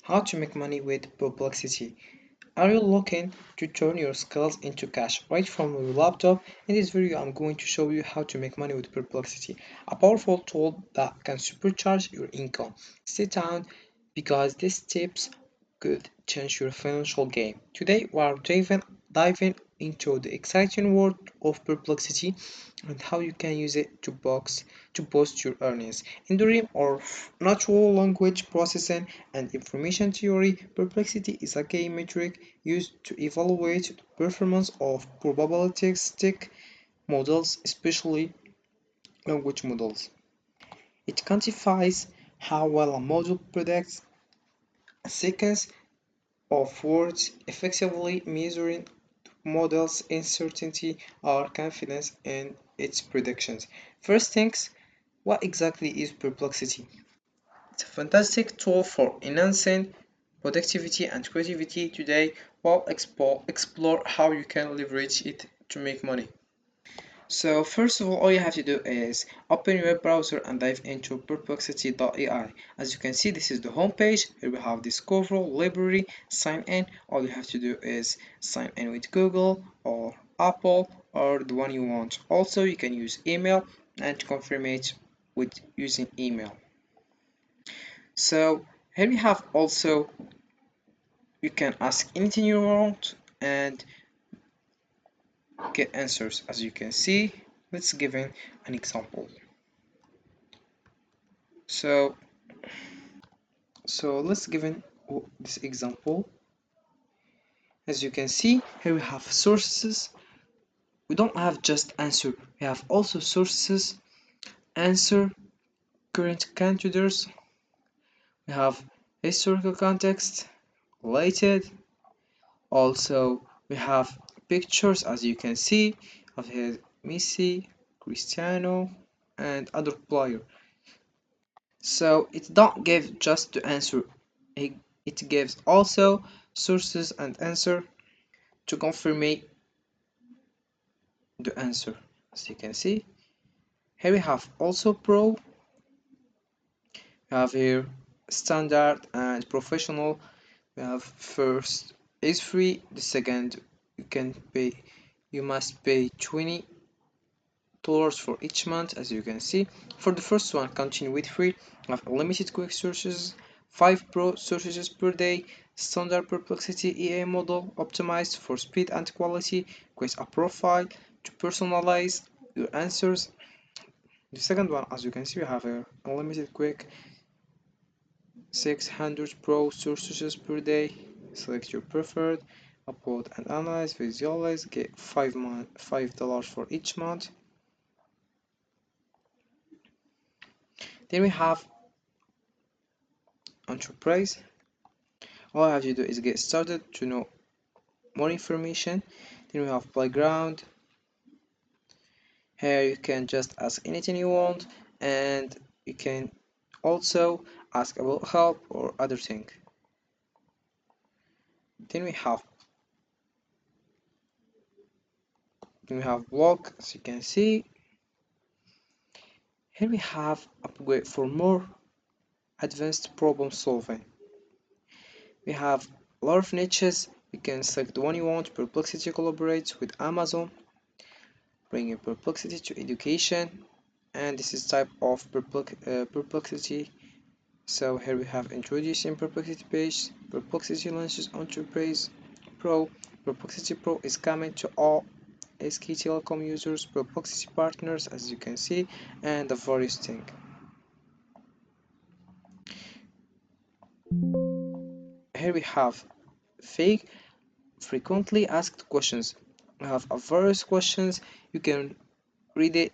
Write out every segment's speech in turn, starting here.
How to make money with Perplexity. Are you looking to turn your skills into cash right from your laptop? In this video, I'm going to show you how to make money with Perplexity, a powerful tool that can supercharge your income. Stay tuned because these tips could change your financial game. Today, we are diving into the exciting world of Perplexity and how you can use it to boost your earnings. In the realm of natural language processing and information theory, Perplexity is a key metric used to evaluate the performance of probabilistic models, especially language models. It quantifies how well a model predicts a sequence of words, effectively measuring the model's uncertainty or confidence in its predictions. First things, what exactly is Perplexity? It's a fantastic tool for enhancing productivity and creativity. Today, we'll explore how you can leverage it to make money. So first of all you have to do is open your web browser and dive into perplexity.ai. As you can see, this is the home page. Here we have Discover, Library, Sign In. All you have to do is sign in with Google or Apple or the one you want. Also, you can use email and confirm it with using email. So here we have also, you can ask anything you want and get answers. As you can see, let's give an example. So let's give this example. As you can see, here we have sources. We don't have just answer. We have also sources, answer, current candidates. We have historical context, related. Also, we have pictures, as you can see, of his Messi, Cristiano, and other player. So it don't give just the answer. It gives also sources and answer to confirm the answer. As you can see, here we have also pro. We have here standard and professional. We have first is free, the second you must pay $20 for each month. As you can see, for the first one, continue with free. We have unlimited quick searches, 5 pro searches per day, standard Perplexity AI model optimized for speed and quality, create a profile to personalize your answers. The second one, as you can see, we have a unlimited quick 600 pro searches per day. Select your preferred, upload and analyze, visualize, get $5 for each month. Then we have enterprise. All I have to do is get started to know more information. Then we have playground. Here you can just ask anything you want, and you can also ask about help or other thing. Then we have blog. As you can see, here we have upgrade for more advanced problem solving. We have a lot of niches. You can select the one you want. Perplexity collaborates with Amazon, bringing Perplexity to education, and this is type of Perplexity. So here we have introducing Perplexity page. Perplexity launches Enterprise Pro. Perplexity Pro is coming to all SK Telecom users, Perplexity partners, as you can see, and the various thing. Here we have fake frequently asked questions. We have a various questions. You can read it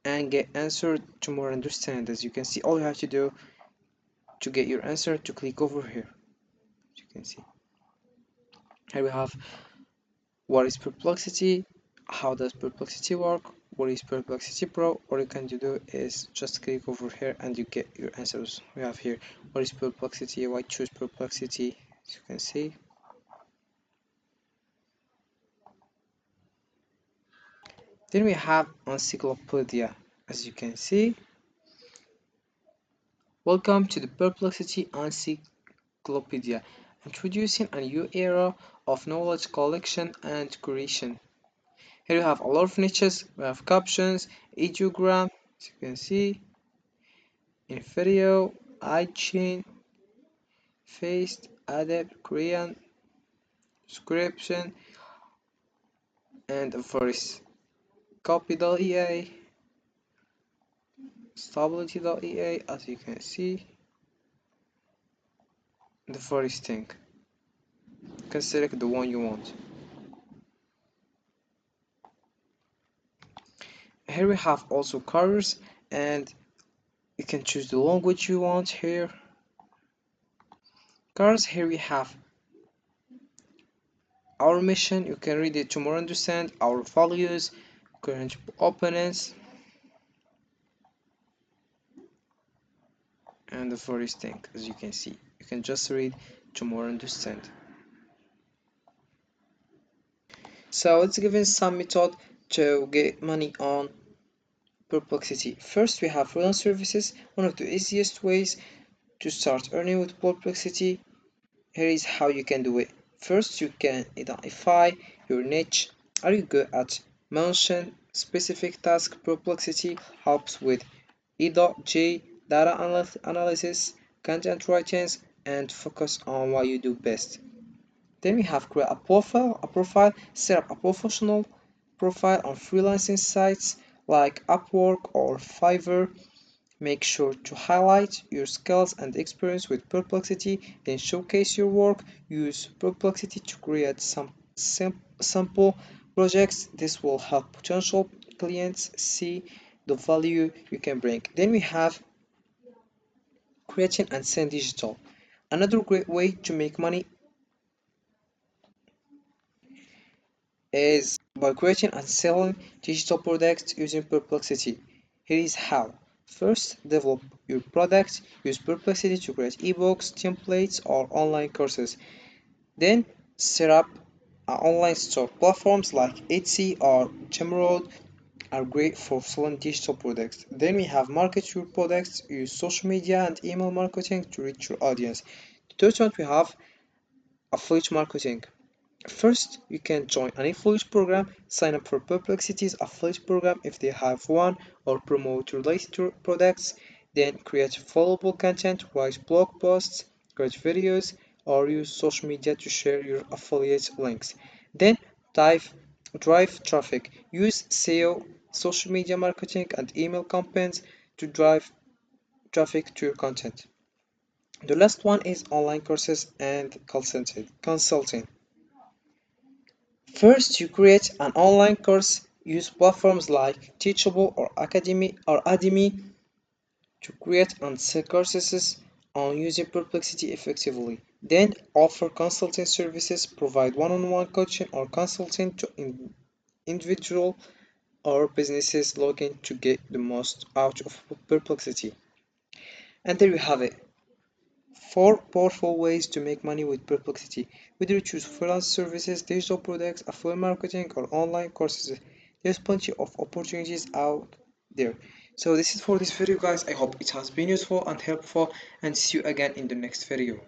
and get answered to more understand. As you can see, all you have to do to get your answer to click over here. As you can see, here we have what is Perplexity, how does Perplexity work, what is Perplexity Pro. What you can do is just click over here and you get your answers. We have here what is Perplexity, why choose Perplexity. As you can see, then we have encyclopedia. As you can see, welcome to the Perplexity encyclopedia, introducing a new era of knowledge collection and creation. Here you have a lot of niches, we have captions, ideogram, as you can see, in video, iChain, faced, adapt, Korean, description, and voice. Copy.ea, stability.ea, as you can see, the first thing. You can select the one you want. Here we have also colors, and you can choose the language you want here. Colors, here we have our mission, you can read it to more understand, our values, current opponents, and the first thing, as you can see. You can just read to more understand. So let's give in some method to get money on Perplexity. First, we have freelance services, one of the easiest ways to start earning with Perplexity. Here is how you can do it. First, you can identify your niche. Are you good at mention specific task? Perplexity helps with E.G, data analysis, content writings, and focus on what you do best. Then we have create a profile, set up a professional profile on freelancing sites like Upwork or Fiverr. Make sure to highlight your skills and experience with Perplexity, then showcase your work. Use Perplexity to create some sample projects. This will help potential clients see the value you can bring. Then we have creating and send digital. Another great way to make money is by creating and selling digital products using Perplexity. Here is how. First, develop your product. Use Perplexity to create ebooks, templates, or online courses. Then, set up an online store. Platforms like Etsy or Gumroad are great for selling digital products. Then we have market your products. Use social media and email marketing to reach your audience. The third one we have affiliate marketing. First, you can join an affiliate program, sign up for Perplexity's affiliate program if they have one, or promote related to products, then create followable content, write blog posts, create videos, or use social media to share your affiliate links. Then drive traffic. Use SEO, social media marketing, and email campaigns to drive traffic to your content. The last one is online courses and consulting. First, you create an online course. Use platforms like Teachable or Academy to create and sell courses on using Perplexity effectively. Then, offer consulting services. Provide one-on-one coaching or consulting to individual or businesses looking to get the most out of Perplexity. And there you have it. Four powerful ways to make money with Perplexity. Whether you choose freelance services, digital products, affiliate marketing, or online courses, there's plenty of opportunities out there. So this is for this video guys. I hope it has been useful and helpful, and see you again in the next video.